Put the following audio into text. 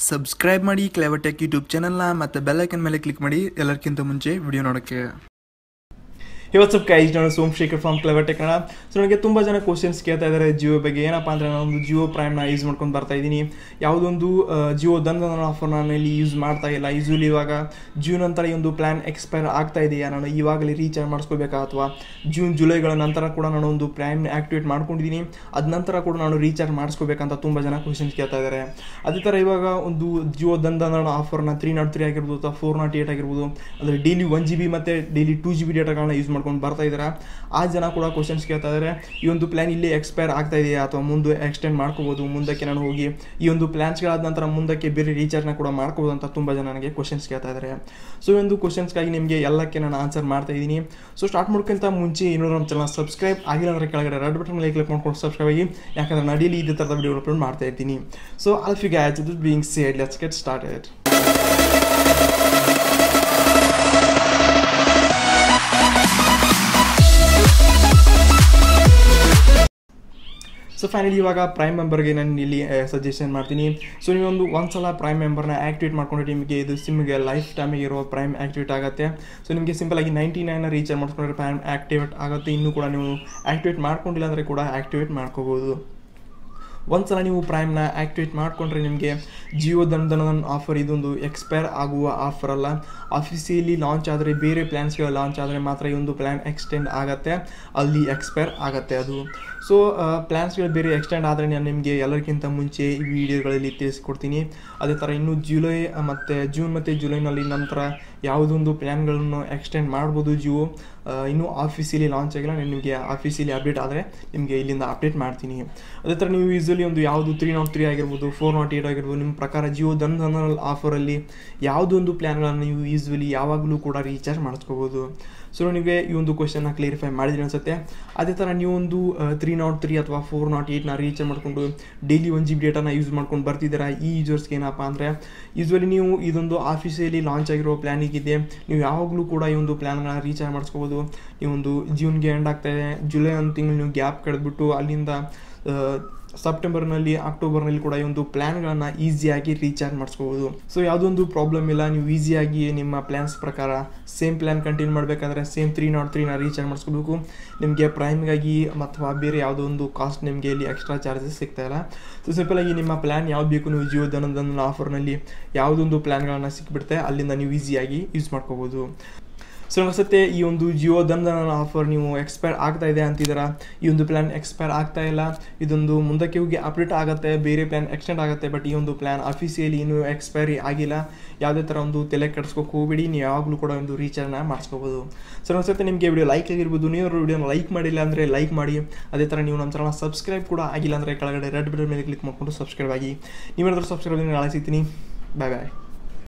Subscribe ಮಾಡಿ clever tech YouTube ಚಾನಲ್ನ ಮತ್ತು ಬೆಲ್ ಐಕನ್ ಮೇಲೆ ಕ್ಲಿಕ್ ಮಾಡಿ ಎಲ್ಲರಿಗಿಂತ ಮುಂಚೆ ವಿಡಿಯೋ ನೋಡೋಕ್ಕೆ. ವಾಟ್ಸಪ್ ಗೈಸ್, ನಾನು Somashekar from clever tech Kannada. So ನನಗೆ ತುಂಬ ಜನ ಕ್ವಶನ್ಸ್ ಕೇಳ್ತಾ ಇದ್ದಾರೆ ಜಿಯೋ ಬಗ್ಗೆ. ಏನಪ್ಪ ಅಂದರೆ ನಾನೊಂದು ಜಿಯೋ ಪ್ರೈಮ್ನ ಯೂಸ್ ಮಾಡ್ಕೊಂಡು ಬರ್ತಾ ಇದ್ದೀನಿ. ಯಾವುದೊಂದು ಜಿಯೋ ದಂಧನ ಆಫರ್ ನಾನು ಇಲ್ಲಿ ಯೂಸ್ ಮಾಡ್ತಾ ಇಲ್ಲ. ಯೂಸ್ವಲಿ ಇವಾಗ ಜೂನ್ ನಂತರ ಈ ಒಂದು ಪ್ಲ್ಯಾನ್ ಎಕ್ಸ್ಪೈರ್ ಆಗ್ತಾ ಇದೆಯಾ, ನಾನು ಇವಾಗಲೇ ರೀಚಾರ್ಜ್ ಮಾಡಿಸ್ಕೋಬೇಕಾ, ಅಥವಾ ಜುಲೈಗಳ ನಂತರ ಕೂಡ ನಾನು ಒಂದು ಪ್ರೈಮ್ನ ಆ್ಯಕ್ಟಿವೇಟ್ ಮಾಡ್ಕೊಂಡಿದ್ದೀನಿ, ಅದ ನಂತರ ಕೂಡ ನಾನು ರೀಚಾರ್ಜ್ ಮಾಡಿಸ್ಕೋಬೇಕಂತ ತುಂಬ ಜನ ಕ್ವಶನ್ಸ್ ಕೇಳ್ತಾ ಇದ್ದಾರೆ. ಅದೇ ಥರ ಇವಾಗ ಒಂದು ಜಿಯೋ ದಂಧನ ಆಫರ್ನ 303 ಆಗಿರ್ಬೋದು ಅಥವಾ 408 ಆಗಿರ್ಬೋದು, ಅಂದರೆ ಡೈಲಿ 1 GB ಮತ್ತು ಡೈಲಿ 2 GB ಡೇಟಾಗಳನ್ನ ಯೂಸ್ ಮಾಡ್ಕೊಂಡು ಬರ್ತಾ ಇದ್ದಾರೆ. ಆ ಜನ ಕೂಡ ಕ್ವಶನ್ಸ್ ಕೇಳ್ತಾ ಇದ್ದಾರೆ, ಈ ಒಂದು ಪ್ಲ್ಯಾನ್ ಇಲ್ಲೇ ಎಕ್ಸ್ಪೈರ್ ಆಗ್ತಾ ಇದೆಯಾ ಅಥವಾ ಮುಂದೆ ಎಕ್ಸ್ಟೆಂಡ್ ಮಾಡ್ಕೋಬೋದು, ಮುಂದಕ್ಕೆ ನಾನು ಹೋಗಿ ಈ ಒಂದು ಪ್ಲ್ಯಾನ್ಸ್ಗಳಾದ ನಂತರ ಮುಂದಕ್ಕೆ ಬೇರೆ ರೀಚಾರ್ಜ್ನ ಕೂಡ ಮಾಡ್ಕೋಬೋದು ಅಂತ ತುಂಬ ಜನ ನನಗೆ ಕ್ವಶನ್ಸ್ ಕೇಳ್ತಾ ಇದ್ದಾರೆ. ಸೊ ಈ ಒಂದು ಕ್ವಶನ್ಸ್ಗಾಗಿ ನಿಮಗೆ ಎಲ್ಲಕ್ಕೆ ನಾನು ಆನ್ಸರ್ ಮಾಡ್ತಾ ಇದ್ದೀನಿ. ಸೊ ಸ್ಟಾರ್ಟ್ ಮಾಡೋಕ್ಕಿಂತ ಮುಂಚೆ ಇನ್ನೂ ನಮ್ಮ ಚಾನಲ್ ಸಬ್ಸ್ಕ್ರೈಬ್ ಆಗಿಲ್ಲ ಅಂದರೆ ಕೆಳಗಡೆ ರೆಡ್ ಬಟನ್ ಮೇಲೆ ಕ್ಲಿಕ್ ಮಾಡ್ಕೊಂಡು ಸಬ್ಸ್ಕ್ರೈಬ್ ಆಗಿ, ಯಾಕಂದರೆ ನಾನು ಡೈಲಿ ಇದೇ ಥರದ ವಿಡಿಯೋ ಅಪ್ಲೋಡ್ ಮಾಡ್ತಾ ಇರ್ತೀನಿ. So all you guys, this being said, let's get started. So finally ಇವಾಗ ಪ್ರೈಮ್ ಮೆಂಬರ್ಗೆ ನಾನು ಇಲ್ಲಿ ಸಜೆಷನ್ ಮಾಡ್ತೀನಿ. ಸೊ ನೀವೊಂದು ಒಂದ್ಸಲ ಪ್ರೈಮ್ ಮೆಂಬರ್ನ ಆ್ಯಕ್ಟಿವೇಟ್ ಮಾಡ್ಕೊಂಡ್ರೆ ನಿಮಗೆ ಇದು ಸಿಮ್ಗೆ ಲೈಫ್ ಟೈಮಿಗೆ ಇರೋ ಪ್ರೈಮ್ ಆ್ಯಕ್ಟಿವೇಟ್ ಆಗುತ್ತೆ. ಸೊ ನಿಮಗೆ ಸಿಂಪಲಾಗಿ 99 ರೀಚಾರ್ಜ್ ಮಾಡ್ಕೊಂಡ್ರೆ ಪ್ರೈಮ್ ಆ್ಯಕ್ಟಿವೇಟ್ ಆಗುತ್ತೆ. ಇನ್ನೂ ಕೂಡ ನೀವು ಆ್ಯಕ್ಟಿವೇಟ್ ಮಾಡ್ಕೊಂಡಿಲ್ಲ ಅಂದರೆ ಕೂಡ ಆ್ಯಕ್ಟಿವೇಟ್ ಮಾಡ್ಕೋಬೋದು. ಒಂದ್ಸಲ ನೀವು ಪ್ರೈಮ್ನ ಆ್ಯಕ್ಟಿವೇಟ್ ಮಾಡಿಕೊಂಡ್ರೆ ನಿಮಗೆ ಜಿಯೋ ದಂಧನ ಆಫರ್ ಇದೊಂದು ಎಕ್ಸ್ಪೈರ್ ಆಗುವ ಆಫರ್ ಅಲ್ಲ. ಆಫೀಸಿಯಲಿ ಲಾಂಚ್ ಆದರೆ, ಬೇರೆ ಪ್ಲ್ಯಾನ್ಸ್ಗಳು ಲಾಂಚ್ ಆದರೆ ಮಾತ್ರ ಈ ಒಂದು ಪ್ಲ್ಯಾನ್ ಎಕ್ಸ್ಟೆಂಡ್ ಆಗುತ್ತೆ, ಅಲ್ಲಿ ಎಕ್ಸ್ಪೈರ್ ಆಗುತ್ತೆ ಅದು. ಸೊ ಪ್ಲ್ಯಾನ್ಸ್ಗಳು ಬೇರೆ ಎಕ್ಸ್ಟೆಂಡ್ ಆದರೆ ನಾನು ನಿಮಗೆ ಎಲ್ಲರಿಗಿಂತ ಮುಂಚೆ ಈ ವಿಡಿಯೋಗಳಲ್ಲಿ ತಿಳಿಸ್ಕೊಡ್ತೀನಿ. ಅದೇ ಥರ ಇನ್ನು ಜುಲೈ ಮತ್ತು ಜೂನ್ ಮತ್ತು ಜುಲೈನಲ್ಲಿ ನಂತರ ಯಾವುದೊಂದು ಪ್ಲ್ಯಾನ್ಗಳನ್ನು ಎಕ್ಸ್ಟೆಂಡ್ ಮಾಡ್ಬೋದು ಜಿಯೋ. ಇನ್ನೂ ಆಫೀಸಿಯಲಿ ಲಾಂಚ್ ಆಗಿಲ್ಲ, ನಾನು ನಿಮಗೆ ಆಫೀಸಿಯಲಿ ಅಪ್ಡೇಟ್ ಆದರೆ ನಿಮಗೆ ಇಲ್ಲಿಂದ ಅಪ್ಡೇಟ್ ಮಾಡ್ತೀನಿ. ಅದೇ ಥರ ನೀವು ಯೂಸ್ವಲಿ ಒಂದು ಯಾವುದು 303 ಆಗಿರ್ಬೋದು, 408 ಆಗಿರ್ಬೋದು, ನಿಮ್ಮ ಪ್ರಕಾರ ಜಿಯೋ ದಂಧನ ಆಫರಲ್ಲಿ ಯಾವುದೊಂದು ಪ್ಲ್ಯಾನ್ಗಳನ್ನು ನೀವು ಯೂಸ್ವಲಿ ಯಾವಾಗಲೂ ಕೂಡ ರೀಚಾರ್ಜ್ ಮಾಡಿಸ್ಕೋಬೋದು. ಸೊ ನಿಮಗೆ ಈ ಒಂದು ಕ್ವಶನ್ನ ಕ್ಲಿಯರಿಫೈ ಮಾಡಿದ್ದೀನಿ ಅನಿಸುತ್ತೆ. ಅದೇ ಥರ ನೀವೊಂದು 303 ಅಥವಾ 408ನ ರೀಚಾರ್ಜ್ ಮಾಡಿಕೊಂಡು ಡೈಲಿ 1 GB ಡೇಟಾನ ಯೂಸ್ ಮಾಡ್ಕೊಂಡು ಬರ್ತಿದ್ದೀರಾ. ಈ ಯೂಸರ್ಸ್ಗೆ ಏನಪ್ಪ ಅಂದರೆ ಯೂಸ್ವಲಿ ನೀವು ಇದೊಂದು ಆಫೀಸಿಯಲಿ ಲಾಂಚ್ ಆಗಿರೋ ಪ್ಲ್ಯಾನಿಗಿದೆ, ನೀವು ಯಾವಾಗಲೂ ಕೂಡ ಈ ಒಂದು ಪ್ಲ್ಯಾನ್ಗಳನ್ನ ರೀಚಾರ್ಜ್ ಮಾಡಿಸ್ಕೋಬೋದು. ನೀವೊಂದು ಜೂನ್ಗೆ ಎಂಡ್ ಆಗ್ತಾಯಿದೆ, ಜುಲೈ ಒಂದು ತಿಂಗಳು ನೀವು ಗ್ಯಾಪ್ ಕಳೆದ್ಬಿಟ್ಟು ಅಲ್ಲಿಂದ ಸೆಪ್ಟೆಂಬರ್ನಲ್ಲಿ, ಅಕ್ಟೋಬರ್ನಲ್ಲಿ ಕೂಡ ಈ ಒಂದು ಪ್ಲ್ಯಾನ್ಗಳನ್ನು ಈಸಿಯಾಗಿ ರೀಚಾರ್ಜ್ ಮಾಡಿಸ್ಕೋಬೋದು. ಸೊ ಯಾವುದೊಂದು ಪ್ರಾಬ್ಲಮ್ ಇಲ್ಲ, ನೀವು ಈಸಿಯಾಗಿ ನಿಮ್ಮ ಪ್ಲ್ಯಾನ್ಸ್ ಪ್ರಕಾರ ಸೇಮ್ ಪ್ಲ್ಯಾನ್ ಕಂಟಿನ್ಯೂ ಮಾಡಬೇಕಾದ್ರೆ ಸೇಮ್ 303ನ ರೀಚಾರ್ಜ್ ಮಾಡಿಸ್ಕೋಬೇಕು. ನಿಮಗೆ ಪ್ರೈಮ್ಗಾಗಿ ಅಥವಾ ಬೇರೆ ಯಾವುದೋ ಒಂದು ಕಾಸ್ಟ್ ನಿಮಗೆ ಇಲ್ಲಿ ಎಕ್ಸ್ಟ್ರಾ ಚಾರ್ಜಸ್ ಸಿಗ್ತಾಯಿಲ್ಲ. ಸೊ ಸಿಂಪಲಾಗಿ ನಿಮ್ಮ ಪ್ಲ್ಯಾನ್ ಯಾವ್ದು ಬೇಕು, ನೀವು ಜಿಯೋ ದಂಧನ ಆಫರ್ನಲ್ಲಿ ಯಾವುದೊಂದು ಪ್ಲ್ಯಾನ್ಗಳನ್ನು ಸಿಕ್ಬಿಡುತ್ತೆ, ಅಲ್ಲಿಂದ ನೀವು ಈಸಿಯಾಗಿ ಯೂಸ್ ಮಾಡ್ಕೋಬೋದು. ಸೊ ಅನಿಸುತ್ತೆ ಈ ಒಂದು ಜಿಯೋ ದಂಧನ ಆಫರ್ ನೀವು ಎಕ್ಸ್ಪೈರ್ ಆಗ್ತಾ ಇದೆ ಅಂತಿದ್ದೀರಾ. ಈ ಒಂದು ಪ್ಲ್ಯಾನ್ ಎಕ್ಸ್ಪೈರ್ ಆಗ್ತಾ ಇಲ್ಲ, ಇದೊಂದು ಮುಂದಕ್ಕೆ ಹೋಗಿ ಅಪ್ಡೇಟ್ ಆಗುತ್ತೆ, ಬೇರೆ ಪ್ಲ್ಯಾನ್ ಎಕ್ಸ್ಟೆಂಡ್ ಆಗುತ್ತೆ. ಬಟ್ ಈ ಒಂದು ಪ್ಲ್ಯಾನ್ ಅಫಿಸಿಯಲಿ ಇನ್ನೂ ಎಕ್ಸ್ಪೈರಿ ಆಗಿಲ್ಲ. ಯಾವುದೇ ಥರ ಒಂದು ತಲೆ ಕೆಡಿಸ್ಕೋಕೆ ಹೋಗ್ಬೇಡಿ, ನೀವು ಯಾವಾಗಲೂ ಕೂಡ ಒಂದು ರೀಚಾರ್ಜ್ನ ಮಾಡಿಸ್ಕೋಬೋದು. ಸೊ ಅನಿಸುತ್ತೆ ನಿಮಗೆ ವಿಡಿಯೋ ಲೈಕ್ ಆಗಿರ್ಬೋದು. ನೀವು ವಿಡಿಯೋನ ಲೈಕ್ ಮಾಡಿಲ್ಲ ಅಂದರೆ ಲೈಕ್ ಮಾಡಿ. ಅದೇ ಥರ ನೀವು ನಮ್ಮ ಚಾನಲ್ ಸಬ್ಸ್ಕ್ರೈಬ್ ಕೂಡ ಆಗಿಲ್ಲ ಅಂದರೆ ಕೆಳಗಡೆ ರೆಡ್ ಬಟನ್ ಮೇಲೆ ಕ್ಲಿಕ್ ಮಾಡಿಕೊಂಡು ಸಬ್ಸ್ಕ್ರೈಬ್ ಆಗಿ. ನೀವೇನಾದರೂ ಸಬ್ಸ್ಕ್ರೈಬ್ ನಾಳೆ ಸಿಗ್ತೀನಿ. ಬಾಯ್ ಬಾಯ್.